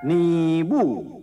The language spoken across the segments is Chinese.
年武。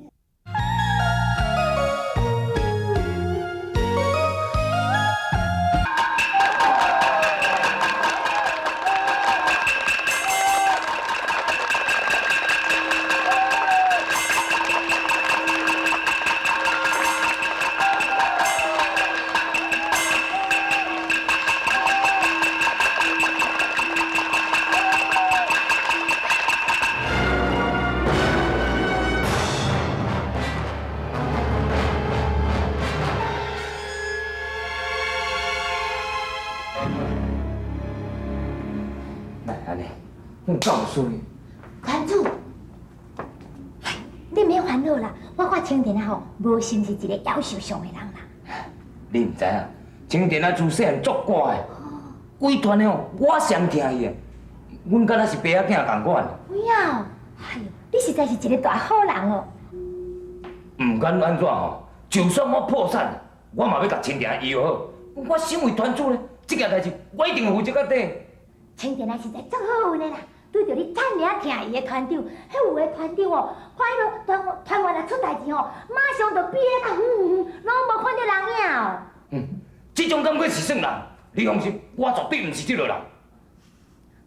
我告诉你，团主，你免烦恼啦，我看青田啊吼，无像是一个夭寿上的人啦。你唔知影，青田啊自细汉作乖的，规团的哦，我上疼伊的，阮敢若是爸仔囝同款。有影，哎呦，你实在是一个大好人哦。唔管安怎吼，就算我破产，我嘛要甲青田医好。我身为团主咧，这件代志我一定会负责到底。青田啊实在足好运的啦。对着你趁领听伊的团长，迄有的团长哦，看迄个团员若出代志哦，马上就变啊，拢无看到人影哦。这种感觉是算人，你放心，我绝对唔是这个人。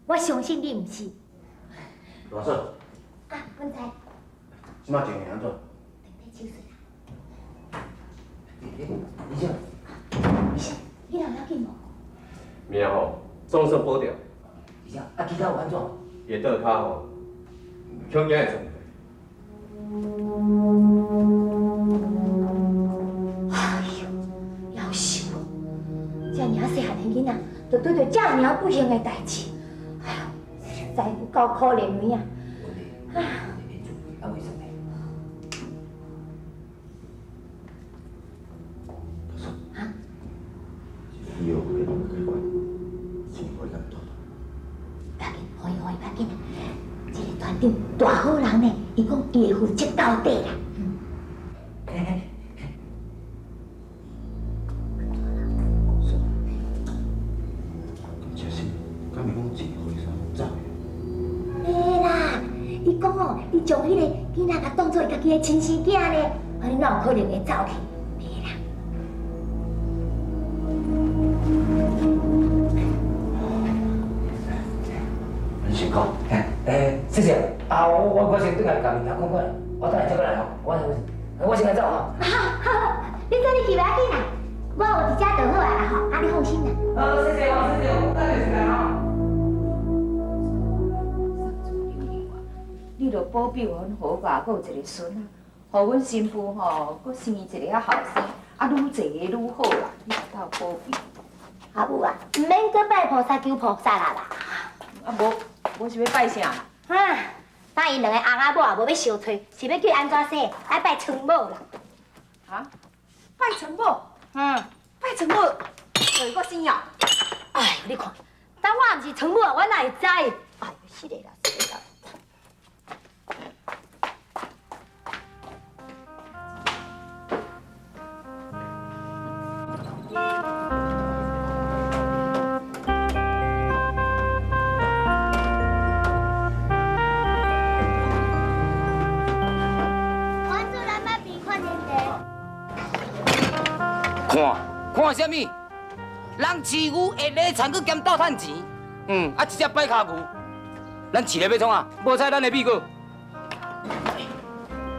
我相信你唔是。大嫂，啊，文才，即摆情形安怎？等下手术啦。医生，医生，你人要紧无？命吼，总算保掉，医生，其他有安怎？伊倒骹吼，恐惊会存。哎呦，夭寿哦！这尔细汉的囡仔，就对着这尔不幸的代志，哎呦，实在有够可怜的呀！啊，为什么？啊？以后给你们开关，先回咁多。别紧，可以，别紧。这个团长大好人呢，伊讲伊会负责到底啦。真是，敢是讲钱回山走的？嘿啦，伊讲哦，伊将迄个囡仔甲当做伊家己的亲生囝呢，啊，你哪有可能会走去？嘿啦。很辛苦。谢谢。我先转来甲面头看看，我等下再过来吼。我先来走吼。好，你做你去袂要紧啦，我有伫遮等好啊啦吼，啊你放心啦。谢谢，我等下先来吼。你著保庇阮好爸，阁有一个孙啊，互阮媳妇吼，阁生一个较后生，啊，愈济个愈好啦，你一道保庇。阿母啊，唔免搁拜菩萨求菩萨啦啦。啊，无是要拜啥？啊，等因两个翁仔某也无要相娶，是要叫安怎生？爱拜床母啦。啊？拜床母？拜床母，就是我生呀。哎，你看，但我毋是床母啊，我哪会知？哎呦，是的啦，是的啦。看什么？人饲牛会犁田去兼倒趁钱，一只摆骹牛，咱饲咧要创啊？无采咱的米果。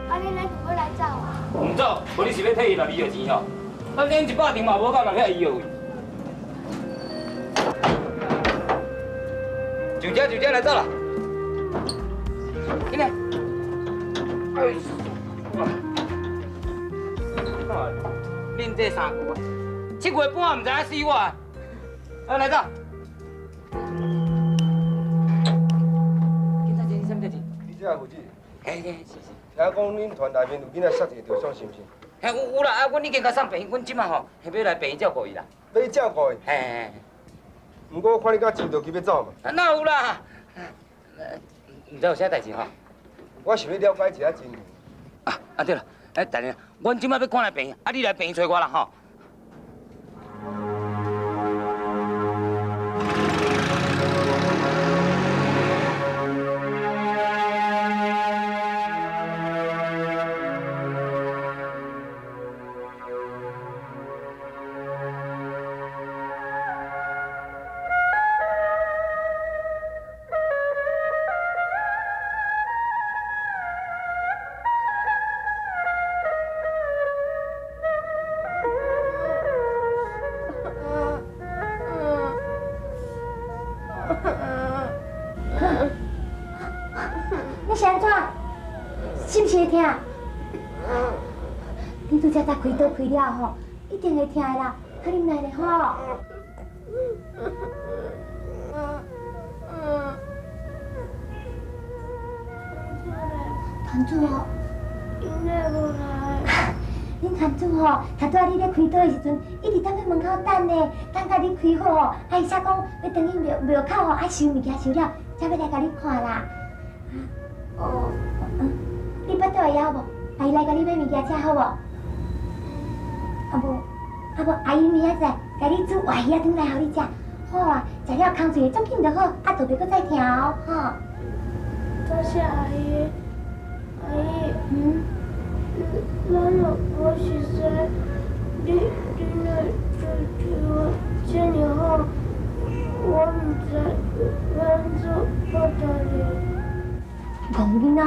安尼咱就要来走啊？唔走，无你是要替伊来医药钱吼？咱连100场嘛无够人遐医药费。就这来走啦。进来。恁这3句啊，7月半唔知影死我啊！来走。警察先生，什么代志？你这负责。是。听讲恁团内面有囡仔杀一个着伤，是毋是？有啦，阮已经甲送病院，阮即马吼，要来病院照顾伊啦。要照顾伊。毋过我看你甲真着急要走嘛。哪有啦？唔知有啥代志吼？我想要了解一下情形。对了，等下，阮即马要赶来病院，你来病院找我啦吼。你是安怎？是不是会痛？你拄则才开刀开了吼，一定会痛的啦。快啉奶咧吼。团主哦，因为无来。恁团主吼，头拄仔你咧开刀的时阵，一直等喺门口等呢，等甲你开好吼，伊说讲要等你庙口吼，爱收物件收了，才要来甲你看啦。哦，你腹肚会枵无？阿姨来甲你买物件吃好无？阿姨明仔载甲你煮活鱼仔汤来互你食，好啊，食了空嘴总紧就好，啊，肚皮搁再疼哦，吼。多谢阿姨，阿姨，咱若无是说，你若对我这么好，我唔知要做报答你。戆囡仔，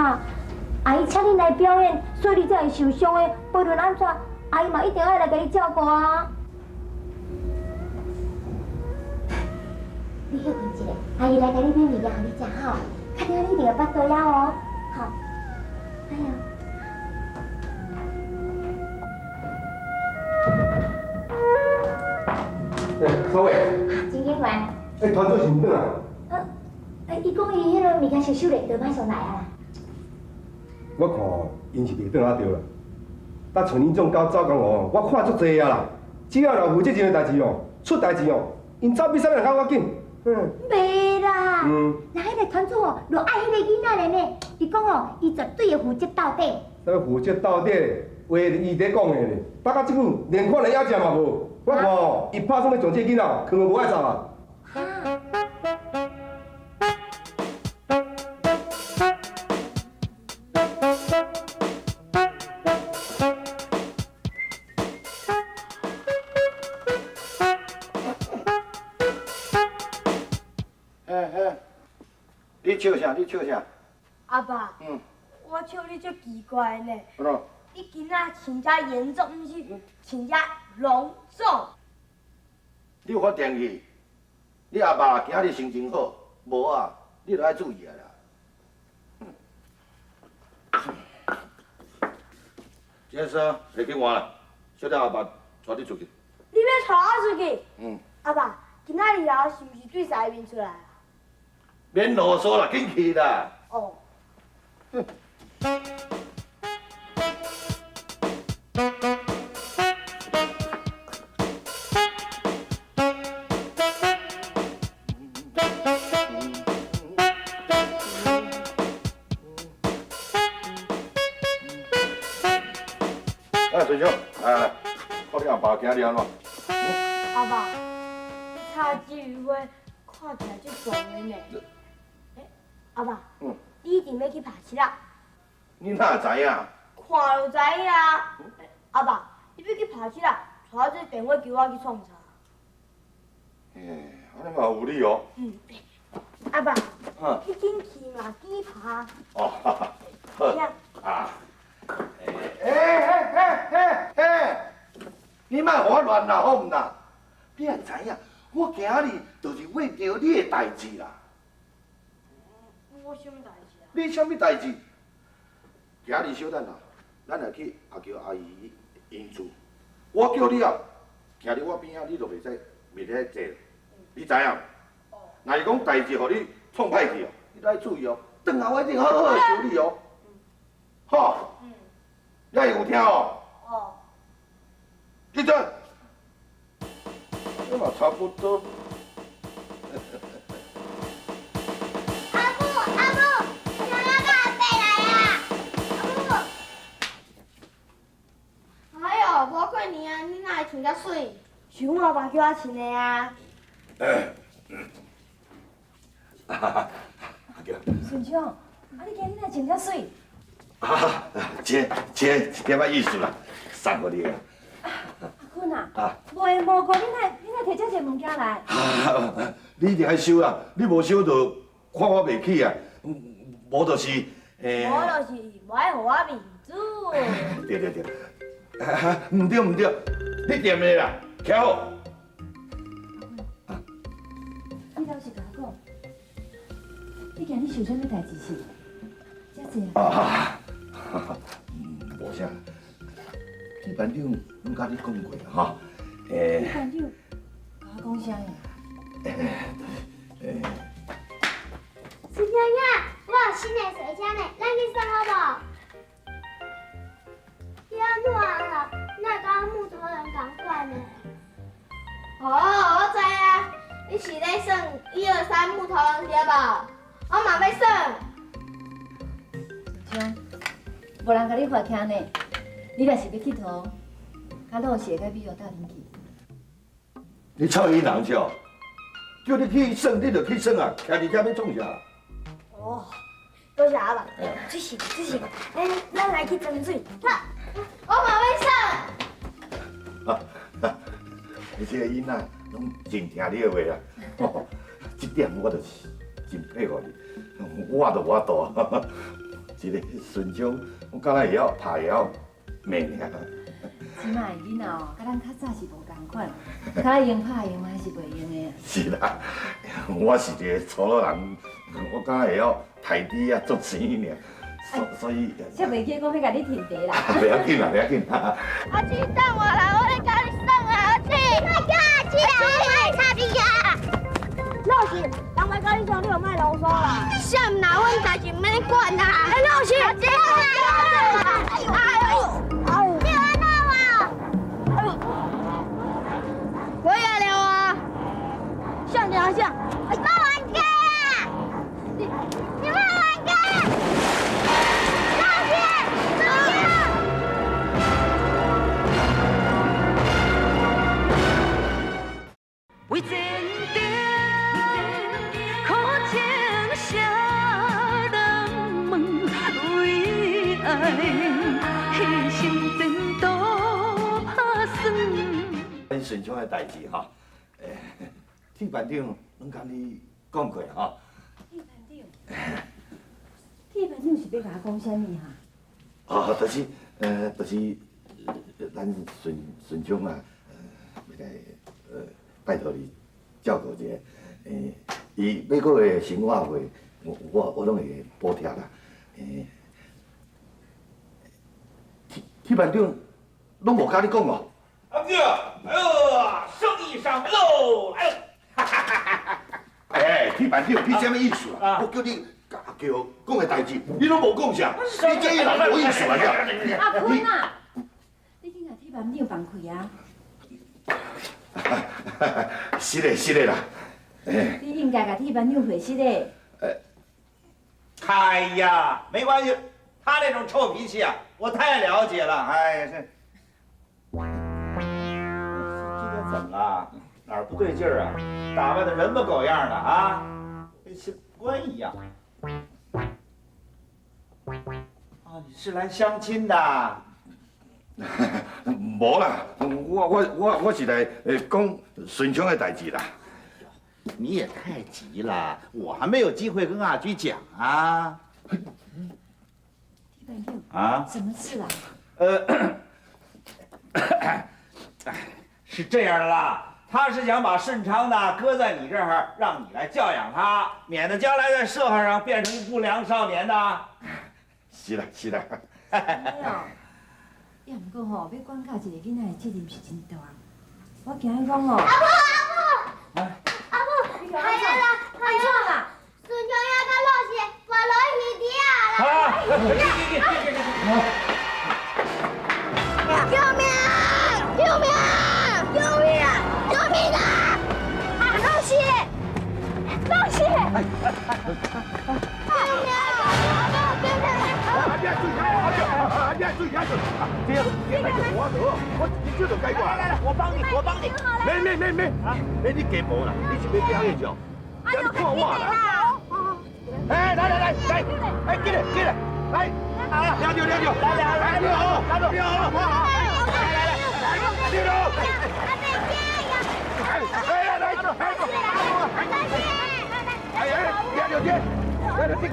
阿姨请你来表演，所以你才会受伤的，无论安怎，阿姨嘛一定要来甲你照顾啊。你休困一下，阿姨来甲你买物件互你食吼，确定你一定会腹肚枵哦，好。哎呀，稍伟，真警官，团主是唔转来？伊讲伊迄个物件收收咧，就马上来啊啦。我看因是袂转啊着啦。搭像恁种狗走江湖，我看足济啊啦。只要若负责任的代志哦，出代志哦，因走比啥人较我紧。袂啦，那迄个团主哦，就爱迄个囡仔咧呢。伊讲哦，伊绝对会负责到底。那负责到底，话伊在讲的呢。大家即久连看连野食嘛无。我看哦，伊拍算要将这囡仔囥个无爱走啊。你笑啥？你笑啥？阿爸，我笑你足奇怪呢。你今仔请假严重，毋是请假隆重。你有发电去？你阿爸今日心情好，无啊？你着爱注意啊啦。先生，下紧换啦，小弟阿爸带你出去。你要带我出去？阿爸，今仔日啊，是毋是对西面出来啊？免啰嗦啦，紧去啦。哦。水兄，看你阿爸今日安怎？阿爸，差之余话看起来足重的呢。阿爸，你一定要去爬七啦？你哪会知影？看就知影。阿爸，你要去爬七啦？带我这电话叫我去创查。安尼嘛有理哦。阿爸，你紧去嘛，紧爬。哦，好。你莫胡乱啦，好唔啦？你也知影，我今日就是为着你的代志啦。我什么代志啊？你什么代志？今日小等啦，咱来去阿桥阿姨因厝。我叫你啊，徛伫我边仔，你就袂使袂使坐，你知影？若是讲代志，互你创歹去哦，你都爱注意哦。等下我一定好好修理哦。好。你也有听哦？记得。这嘛差不多。阿母，娘娘甲阿伯来啦！阿母。哎呦，无过年啊，你哪会穿遮水？是阮阿爸叫我穿的啊。阿桥。顺昌，啊你今日哪穿遮水？这点仔意思啦，送互你的。阿坤啊，无过，你哪摕遮济物件来？你一定爱收啦，你无收就看我袂起啊。无就是无就是无爱互我面子。对，唔对，你掂的啦，徛好。你倒是甲我讲，你今日想啥物代志是？遮济啊，无啥。天班长，拢甲你讲过哈。班长，甲我讲啥呀？孙娘娘，我有新的水枪呢，咱去送好不？天暖了，那跟木头人同款呢。哦，我知啊，你是咧算1、2、3木头人对无？我嘛要算。像，无人甲你发听呢，你若是要佚佗，甲老师甲美国斗阵去。你臭伊人笑，叫你去算，你就去算啊，徛伫遮要创啥？哦，多谢阿爸，这是，哎，咱来去装水。好，我嘛要算。你这个囡仔拢真听你的话啦，这点我就是真佩服你，我都无度，一个顺昌，我敢若会晓拍会晓骂尔。即摆的囡仔哦，甲咱较早是无共款，较用拍用嘛是袂用的。是啦，我是一个粗鲁人，我敢若会晓抬猪啊做生尔，所以。才袂记讲要甲你停地啦。不要紧啦，不要紧啦。阿姊等我啦，我来甲你送啊，阿姊。阿姊啊，我卖差你啊。老师，人来甲你送，你就卖啰嗦啦。啥唔拿，阮代志唔免你管啦。哎，老师，阿姊，哎呦，你有安怎啊？哎呦，我也了啊。像。莫玩家啊！你莫玩家！老师，老师。为前程苦情啥人问？为爱牺牲前途打算。咱顺昌的代志哈，铁班长拢甲你讲过哈。铁班长是要甲我讲啥物哈？就是咱顺昌啊，要来拜托你照顾一下，伊每个月生活费，我拢会补贴啦。铁班长拢无甲你讲哦。阿哥，哎呦，生意上喽！哎呦，哈哈哈哈哈！哎，铁班长，你什么意思啊？我叫你甲阿叫讲的代志，你拢无讲啥，你这人无意思啊！阿坤啊，你紧甲铁班长放开啊！是的啦。你应该甲铁班长回息的。哎呀，没关系，他那种臭脾气啊，我太了解了。哎呀，今天怎么了？哪儿不对劲儿啊？打扮的人模狗样的啊，跟新官一样。啊，你是来相亲的？无啦，我是来讲顺昌的代志啦。你也太急了，我还没有机会跟阿菊讲啊。铁班长啊？什么事啦？是这样的啦，他是想把顺昌呢搁在你这儿，让你来教养他，免得将来在社会上变成不良少年的。是啦。没有。也毋过吼，要管教一个囡仔的责任是真大。我惊伊讲哦。阿母，你来啦，安怎啦？孙中央跟老师发落雨滴啊！救命！救命！救命！救命啊！老师！救命！注意！这样，我这就解决。来，我帮你。没，你给无啦？你是要去哪里做？你看我啦。哎，来，进来，来，抓住，来，你好，这个。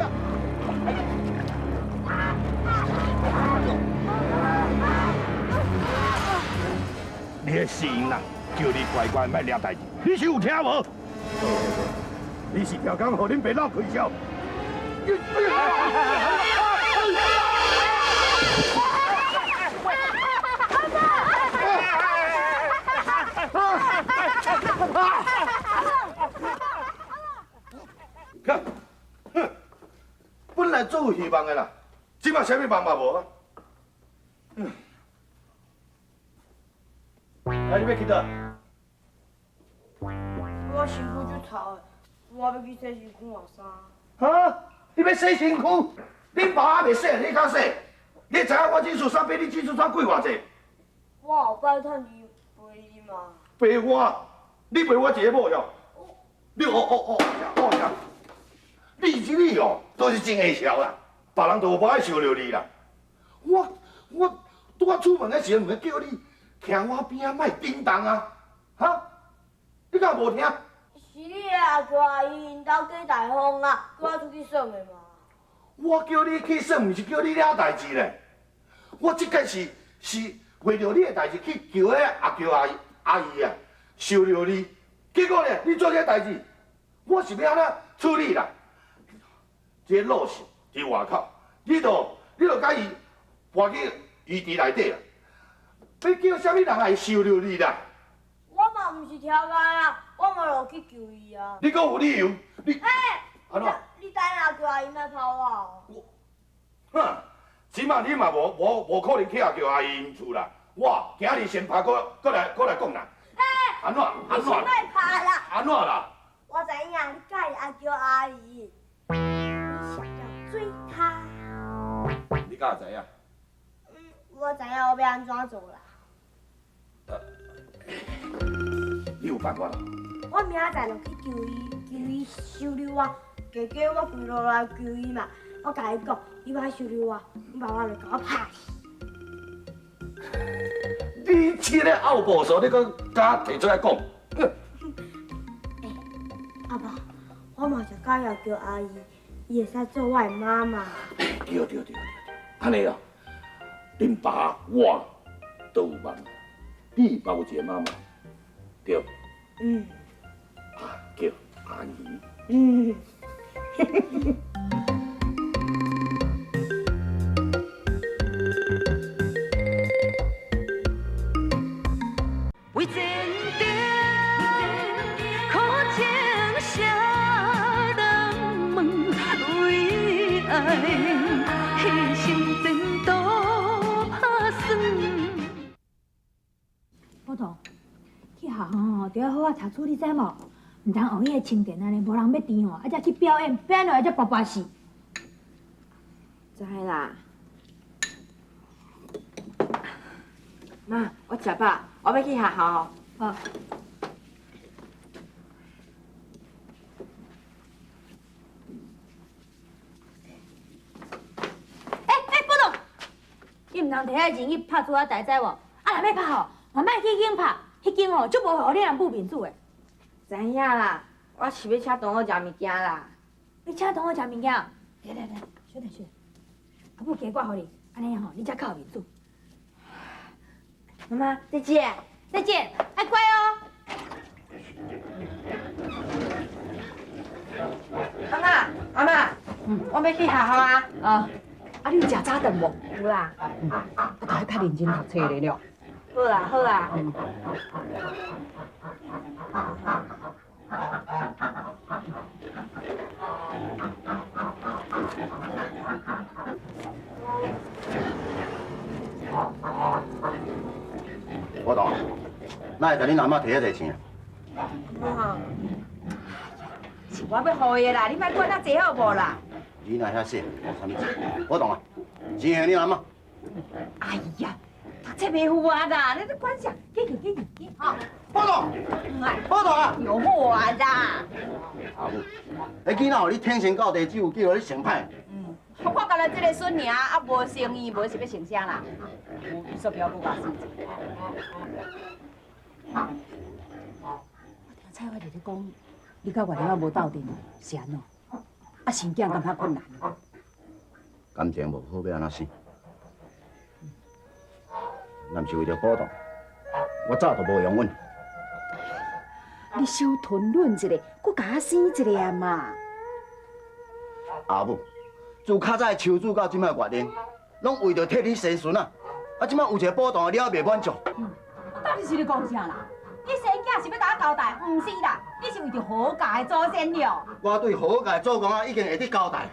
你的姓人叫你乖莫抓代志，你是有听无？你是调工，互恁爸闹开销，看，哼，本来做有希望的啦，即摆啥物望嘛无啊？啊，你要去倒？我身躯就臭的，我要去洗身躯换衫。哈？你要洗身躯？你爸还未洗，你敢洗？你知影我这束衫比你这束衫贵偌济？我后摆趁你陪你嘛。陪我？你陪我一个某哟？你呀！你这里哦，都是真会笑啦，别人都无爱想着你啦。我拄出门的时候，唔叫你徛我边仔，莫叮当啊！哈？你敢无听？是你的阿舅阿姨因兜过大风啊，叫我出去耍的嘛。我叫你去耍，唔是叫你了代志咧。我即个是为着你的代志去求迄阿舅阿姨啊，受着你。结果咧，你做这代志，我是要安怎处理啦？这老是伫外口，你就甲伊搬去余地内底啦。要叫啥物人来受着你啦？我嘛唔是挑拣啊，我嘛落去救伊啊。你讲有理由？你安怎？你等阿舅阿姨莫跑我。哼，起码你嘛无可能去阿舅阿姨因厝啦。我今日先拍过来讲啦。安怎？你莫拍啦！安怎啦？我知影你介意阿舅阿姨，你想要追她。你敢会知影？我知影我要安怎做啦。你有办法啦？我明仔载落去救伊收留我，加加我跪落来救伊嘛。我甲伊讲，伊要收留我，爸爸就甲我拍死。你这个拗步数，你搁敢提出来讲？阿爸，我嘛是介意叫阿姨，伊会使做我的妈妈。对，安尼啊，恁爸我都有妈妈，你嘛有一个妈妈，对。叫阿姨。为坚定苦情写人问，为爱牺牲前途打算。波童，去学校吼，就要好好读书，你知无？唔通学迄个清电安尼，无人要填吼，啊，才去表演落来才跋跋死。知啦。妈，我食饱，我要去学校。好。波童，你唔通摕遐钱去拍厝仔台，知无？啊，若要拍吼，慢慢去间拍，迄间吼足无互你人不面子的。知影啦，我是要请同学食物件啦。你请同学食物件？来，小弟，阿母加我互你，安尼吼，你才较有面子。妈妈，再见。再见，爱乖哦。妈妈，我要去学校啊。啊，你有食早顿无？有啦。啊，著要较认真读册咧了。好啦。我懂，哪会甲恁阿嬷摕遐侪钱？是我要互伊的啦，你莫管那济好无啦？你若遐细，无啥物钱。我懂啊，钱给恁阿嬷。哎呀，读册袂赴啊啦，你都管啥？紧，吼。报道，报道啊！有好啊啦。阿母，迄囡仔互你天生到地，只有叫你成歹。我干了这个孙尔，啊无生意，无是要成啥啦？有说表不把事情。我听蔡华伫咧讲，你甲外头无斗阵，是安怎？啊，生囝敢较困难？感情无好，要安怎生？若毋是为着报道，我早都无用阮。你小吞忍一下，搁甲我生一个啊嘛！阿母，自较早求助到即摆月龄，拢为着替你生孙啊！啊，即摆有一个波动的了袂满足。我到底是咧讲啥啦？你生囝是要甲我交代？唔是啦，你是为着好家的祖先了。我对好家的祖公啊已经会得交代。